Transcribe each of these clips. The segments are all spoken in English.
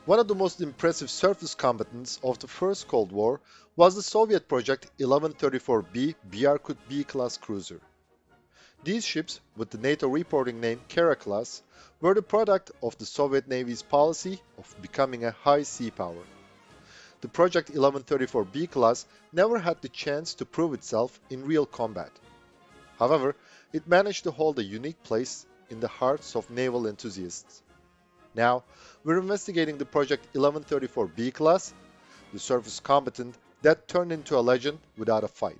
One of the most impressive surface combatants of the First Cold War was the Soviet Project 1134B Berkut B-class cruiser. These ships, with the NATO reporting name Kara class, were the product of the Soviet Navy's policy of becoming a high sea power. The Project 1134B class never had the chance to prove itself in real combat. However, it managed to hold a unique place in the hearts of naval enthusiasts. Now, we're investigating the Project 1134B class, the surface combatant that turned into a legend without a fight.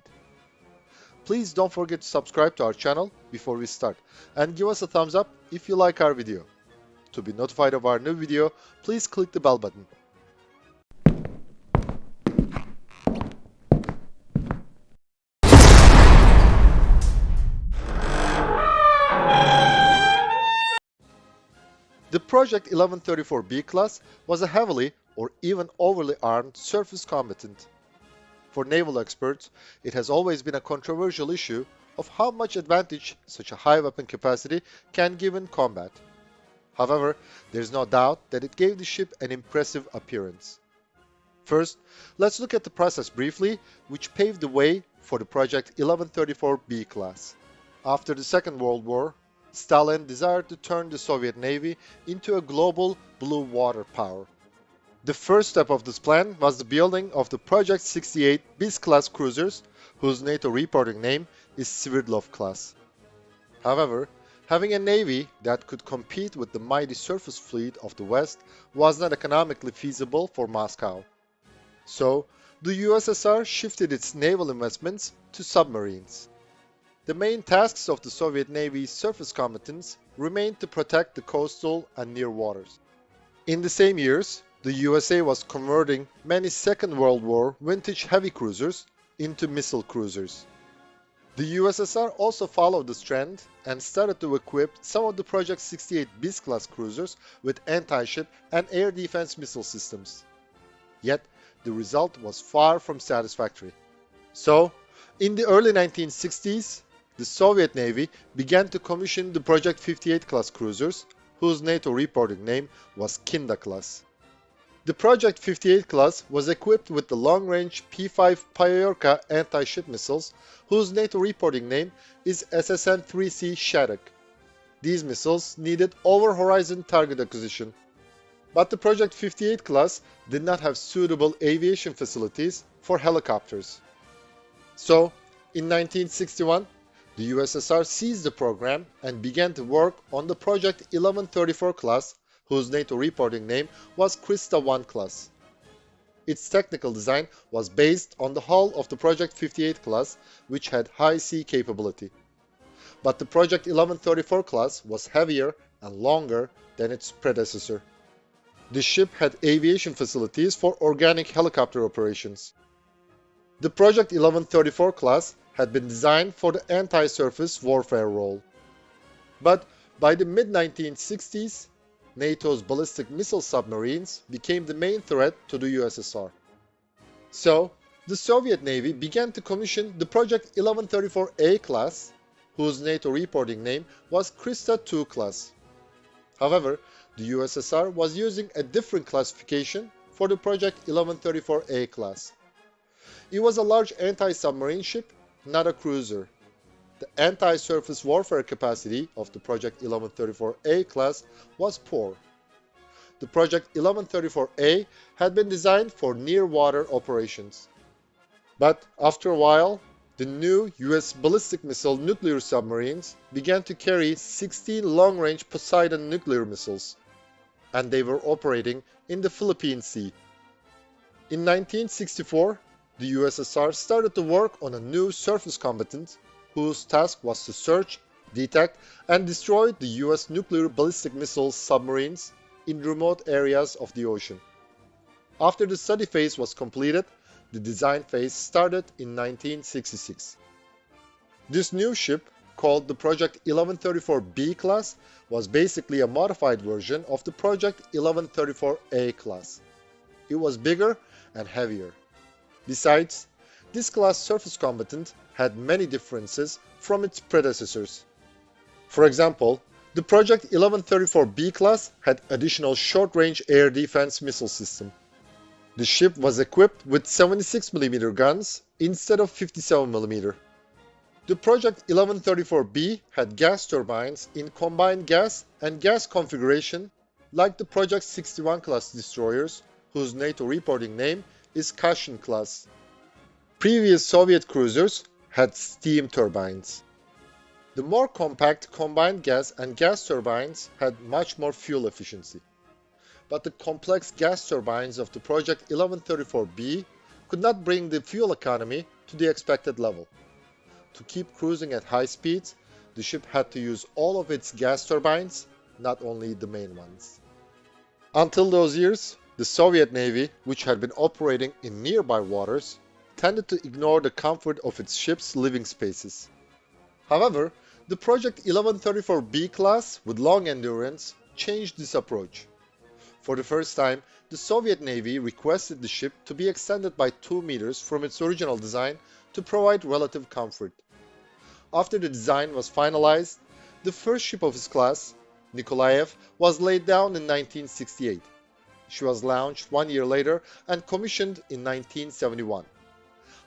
Please don't forget to subscribe to our channel before we start, and give us a thumbs up if you like our video. To be notified of our new video, please click the bell button. The Project 1134B class was a heavily or even overly armed surface combatant. For naval experts, it has always been a controversial issue of how much advantage such a high weapon capacity can give in combat. However, there is no doubt that it gave the ship an impressive appearance. First, let's look at the process briefly, which paved the way for the Project 1134B class. After the Second World War, Stalin desired to turn the Soviet Navy into a global blue water power. The first step of this plan was the building of the Project 68 B-class cruisers, whose NATO reporting name is Sverdlov class. However, having a navy that could compete with the mighty surface fleet of the West was not economically feasible for Moscow. So, the USSR shifted its naval investments to submarines. The main tasks of the Soviet Navy's surface combatants remained to protect the coastal and near waters. In the same years, the USA was converting many Second World War vintage heavy cruisers into missile cruisers. The USSR also followed this trend and started to equip some of the Project 68 B-class cruisers with anti-ship and air defense missile systems. Yet, the result was far from satisfactory. So, in the early 1960s, the Soviet Navy began to commission the Project 58 class cruisers, whose NATO reporting name was Kinda class. The Project 58 class was equipped with the long-range P-5 Payorka anti-ship missiles, whose NATO reporting name is SSN-3C Shattuck. These missiles needed over-horizon target acquisition. But the Project 58 class did not have suitable aviation facilities for helicopters. So, in 1961, the USSR seized the program and began to work on the Project 1134 class, whose NATO reporting name was Krista 1 class. Its technical design was based on the hull of the Project 58 class, which had high sea capability. But the Project 1134 class was heavier and longer than its predecessor. The ship had aviation facilities for organic helicopter operations. The Project 1134 class had been designed for the anti-surface warfare role. But by the mid-1960s, NATO's ballistic missile submarines became the main threat to the USSR. So, the Soviet Navy began to commission the Project 1134A class, whose NATO reporting name was Krista 2 class. However, the USSR was using a different classification for the Project 1134A class. It was a large anti-submarine ship, not a cruiser. The anti-surface warfare capacity of the Project 1134A class was poor. The Project 1134A had been designed for near-water operations. But after a while, the new US ballistic missile nuclear submarines began to carry 16 long-range Poseidon nuclear missiles, and they were operating in the Philippine Sea. In 1964, the USSR started to work on a new surface combatant whose task was to search, detect, and destroy the US nuclear ballistic missile submarines in remote areas of the ocean. After the study phase was completed, the design phase started in 1966. This new ship, called the Project 1134B class, was basically a modified version of the Project 1134A class. It was bigger and heavier. Besides, this class surface combatant had many differences from its predecessors. For example, The Project 1134 B-class had additional short-range air defense missile system. The ship was equipped with 76mm guns instead of 57mm. The Project 1134B had gas turbines in combined gas and gas configuration like the Project 61 class destroyers, whose NATO reporting name is Kashin class. Previous Soviet cruisers had steam turbines. The more compact combined gas and gas turbines had much more fuel efficiency. But the complex gas turbines of the Project 1134B could not bring the fuel economy to the expected level. To keep cruising at high speeds, the ship had to use all of its gas turbines, not only the main ones. Until those years, the Soviet Navy, which had been operating in nearby waters, tended to ignore the comfort of its ships' living spaces. However, the Project 1134B class with long endurance changed this approach. For the first time, the Soviet Navy requested the ship to be extended by 2 meters from its original design to provide relative comfort. After the design was finalized, the first ship of its class, Nikolaev, was laid down in 1968. She was launched 1 year later and commissioned in 1971.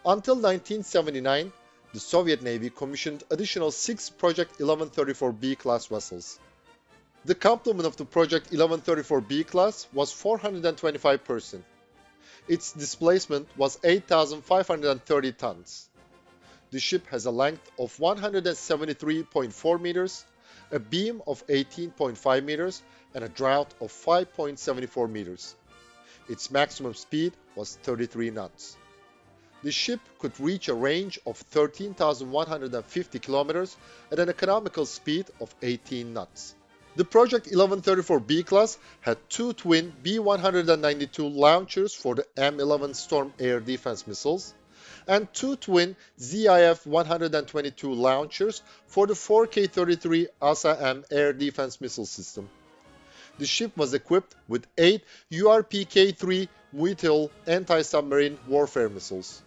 Until 1979, the Soviet Navy commissioned additional 6 Project 1134B class vessels. The complement of the Project 1134B class was 425 persons. Its displacement was 8,530 tons. The ship has a length of 173.4 meters, a beam of 18.5 meters, and a draught of 5.74 meters. Its maximum speed was 33 knots. The ship could reach a range of 13,150 kilometers at an economical speed of 18 knots. The Project 1134B class had 2 twin B-192 launchers for the M11 Shtorm air defense missiles and 2 twin ZIF-122 launchers for the 4K-33 Osa-M air defense missile system. The ship was equipped with 8 URPK-5 Metel anti-submarine warfare missiles.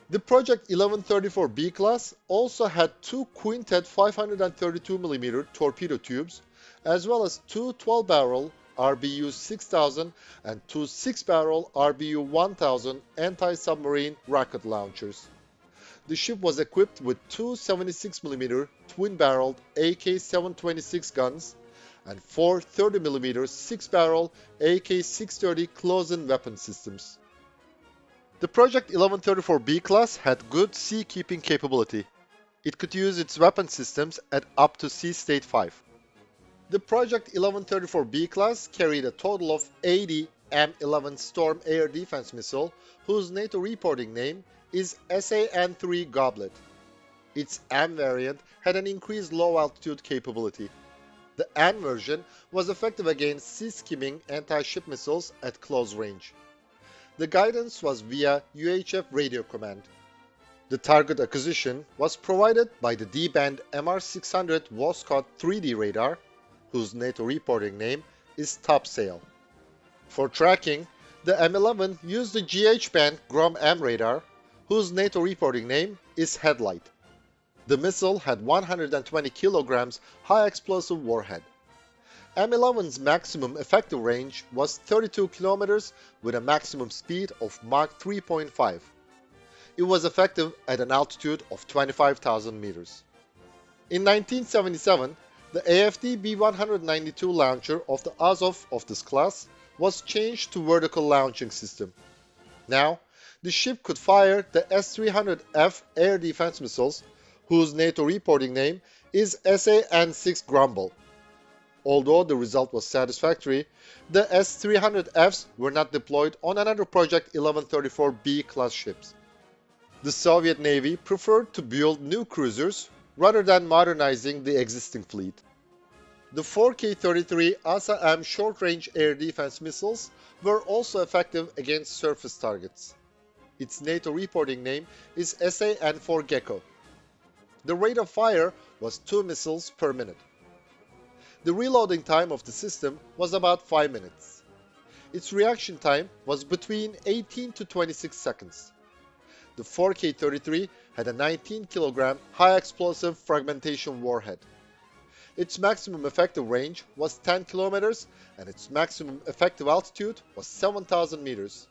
The Project 1134B class also had 2 quintet 532mm torpedo tubes, as well as 2 12-barrel RBU-6000 and 2 6-barrel RBU-1000 anti-submarine rocket launchers. The ship was equipped with 2 76mm twin-barreled AK-726 guns and 4 30mm 6-barrel AK-630 close-in weapon systems. The Project 1134B class had good sea-keeping capability. It could use its weapon systems at up to Sea State 5. The Project 1134B class carried a total of 80 M11 Shtorm air defense missile, whose NATO reporting name is SAN-3 Goblet. Its M variant had an increased low-altitude capability. The N version was effective against sea-skimming anti-ship missiles at close range. The guidance was via UHF radio command. The target acquisition was provided by the D-band MR600 Voskhod 3D radar, whose NATO reporting name is Topsail. For tracking, the M11 used the GH-band Grom-M radar, whose NATO reporting name is Headlight. The missile had 120 kilograms high-explosive warhead. M11's maximum effective range was 32 kilometers with a maximum speed of Mach 3.5. It was effective at an altitude of 25,000 meters. In 1977, the AFD B-192 launcher of the Azov of this class was changed to vertical launching system. Now, the ship could fire the S-300F air defense missiles, whose NATO reporting name is SAN-6 Grumble. Although the result was satisfactory, the S-300Fs were not deployed on another Project 1134B class ships. The Soviet Navy preferred to build new cruisers rather than modernizing the existing fleet. The 4K-33 Osa-M short-range air defense missiles were also effective against surface targets. Its NATO reporting name is SAN-4 Gecko. The rate of fire was 2 missiles per minute. The reloading time of the system was about 5 minutes. Its reaction time was between 18 to 26 seconds. The 4K-33 had a 19 kg high-explosive fragmentation warhead. Its maximum effective range was 10 kilometers and its maximum effective altitude was 7,000 meters.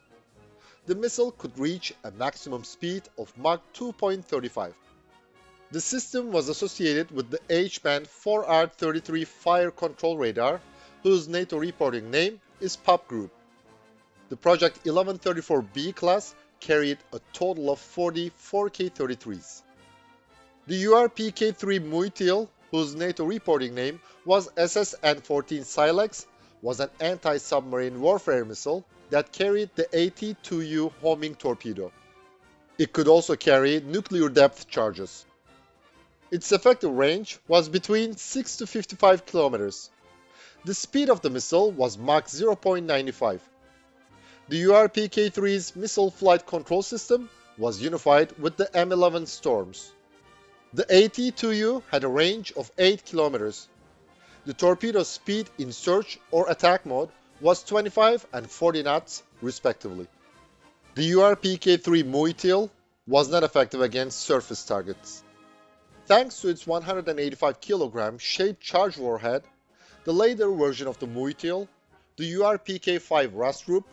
The missile could reach a maximum speed of Mach 2.35. The system was associated with the H-band 4R-33 fire control radar, whose NATO reporting name is PUP Group. The Project 1134 B-class carried a total of 40 4K-33s. The URPK-3 Metel, whose NATO reporting name was SSN-14 Silex, was an anti-submarine warfare missile that carried the AT-2U homing torpedo. It could also carry nuclear depth charges. Its effective range was between 6 to 55 kilometers. The speed of the missile was Mach 0.95. The URPK-3's missile flight control system was unified with the M11 Shtorms. The AT-2U had a range of 8 kilometers. The torpedo's speed in search or attack mode was 25 and 40 knots, respectively. The URPK-3 Metel was not effective against surface targets. Thanks to its 185 kg shaped charge warhead, the later version of the Metel, the URPK-5 Rastrub,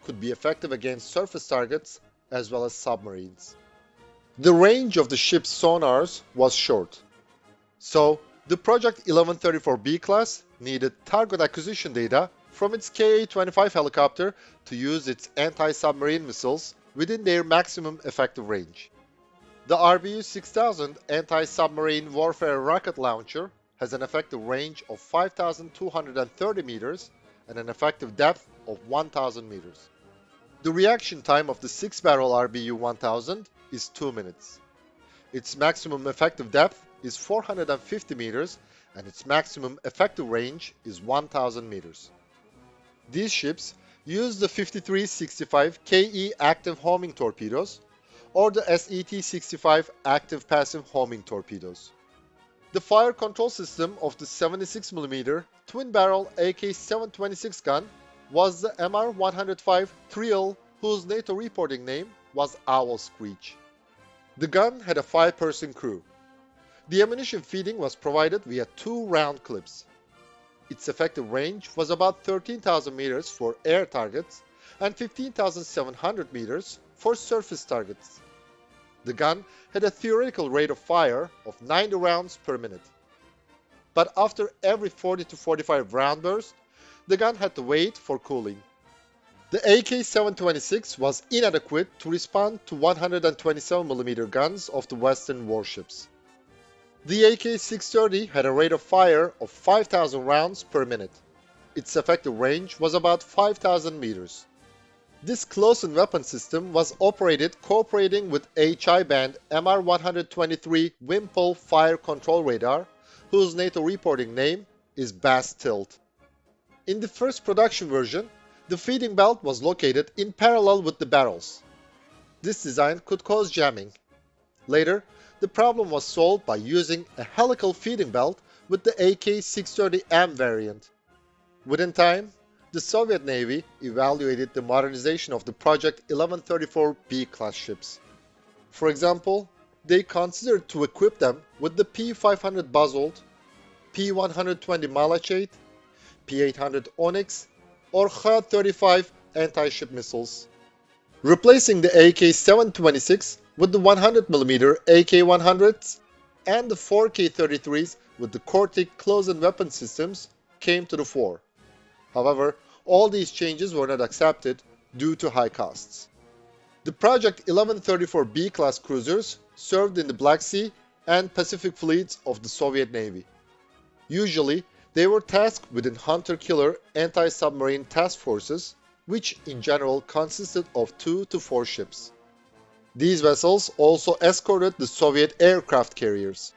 could be effective against surface targets as well as submarines. The range of the ship's sonars was short, so the Project 1134 B-class needed target acquisition data from its Ka-25 helicopter to use its anti-submarine missiles within their maximum effective range. The RBU-6000 anti-submarine warfare rocket launcher has an effective range of 5,230 meters and an effective depth of 1,000 meters. The reaction time of the 6-barrel RBU-1000 is 2 minutes. Its maximum effective depth is 450 meters and its maximum effective range is 1,000 meters. These ships use the 5365 KE active homing torpedoes or the SET-65 active passive homing torpedoes. The fire control system of the 76mm twin-barrel AK-726 gun was the MR-105 Trial, whose NATO reporting name was Owl Screech. The gun had a 5-person crew. The ammunition feeding was provided via 2 round clips. Its effective range was about 13,000 meters for air targets and 15,700 meters for surface targets. The gun had a theoretical rate of fire of 90 rounds per minute. But after every 40 to 45 round burst, the gun had to wait for cooling. The AK-726 was inadequate to respond to 127mm guns of the Western warships. The AK-630 had a rate of fire of 5,000 rounds per minute. Its effective range was about 5,000 meters. This close-in weapon system was operated cooperating with HI-band MR-123 Wimpel fire control radar, whose NATO reporting name is Bass Tilt. In the first production version, the feeding belt was located in parallel with the barrels. This design could cause jamming. Later, the problem was solved by using a helical feeding belt with the AK-630M variant. Within time, the Soviet Navy evaluated the modernization of the Project 1134 B-class ships. For example, they considered to equip them with the P-500 Basalt, P-120 Malachite, P-800 Onyx, or Kh-35 anti-ship missiles, replacing the AK-726 with the 100mm AK-100s and the 4K-33s with the Cortic close-in weapon systems came to the fore. However, all these changes were not accepted due to high costs. The Project 1134 B-class cruisers served in the Black Sea and Pacific fleets of the Soviet Navy. Usually, they were tasked with hunter-killer anti-submarine task forces, which in general consisted of 2 to 4 ships. These vessels also escorted the Soviet aircraft carriers.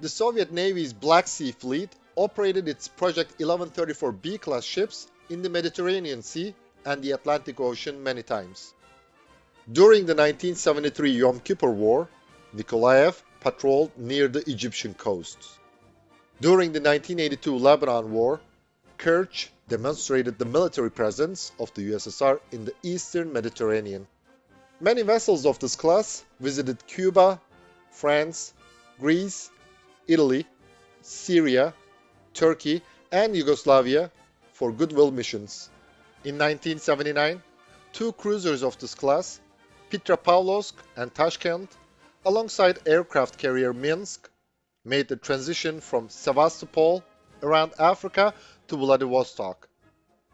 The Soviet Navy's Black Sea Fleet operated its Project 1134 B-class ships in the Mediterranean Sea and the Atlantic Ocean many times. During the 1973 Yom Kippur War, Nikolaev patrolled near the Egyptian coasts. During the 1982 Lebanon War, Kerch demonstrated the military presence of the USSR in the eastern Mediterranean. Many vessels of this class visited Cuba, France, Greece, Italy, Syria, Turkey, and Yugoslavia for goodwill missions. In 1979, two cruisers of this class, Petropavlovsk and Tashkent, alongside aircraft carrier Minsk, made the transition from Sevastopol around Africa to Vladivostok.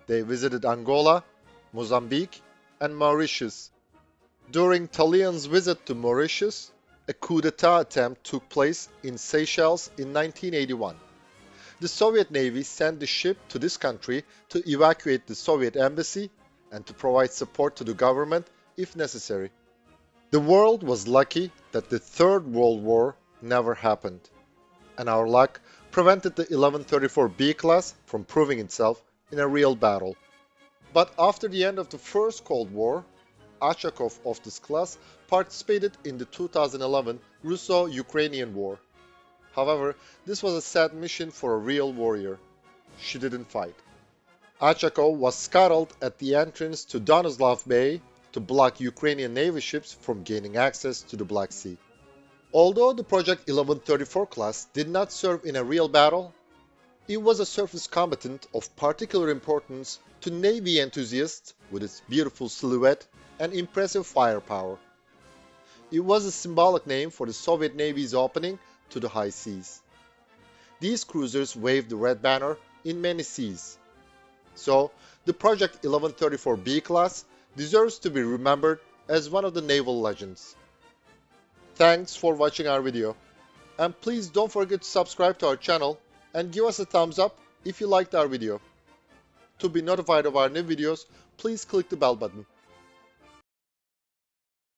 They visited Angola, Mozambique, and Mauritius. During Tallien's visit to Mauritius, a coup d'etat attempt took place in Seychelles in 1981. The Soviet Navy sent the ship to this country to evacuate the Soviet embassy and to provide support to the government if necessary. The world was lucky that the Third World War never happened, and our luck prevented the 1134 B-class from proving itself in a real battle. But after the end of the First Cold War, Achakov of this class participated in the 2011 Russo-Ukrainian War. However, this was a sad mission for a real warrior. She didn't fight. Achakov was scuttled at the entrance to Donoslav Bay to block Ukrainian Navy ships from gaining access to the Black Sea. Although the Project 1134 class did not serve in a real battle, it was a surface combatant of particular importance to Navy enthusiasts with its beautiful silhouette and impressive firepower. It was a symbolic name for the Soviet Navy's opening to the high seas. These cruisers waved the red banner in many seas. So, the Project 1134 B-class deserves to be remembered as one of the naval legends. Thanks for watching our video, and please don't forget to subscribe to our channel and give us a thumbs up if you liked our video. To be notified of our new videos, please click the bell button.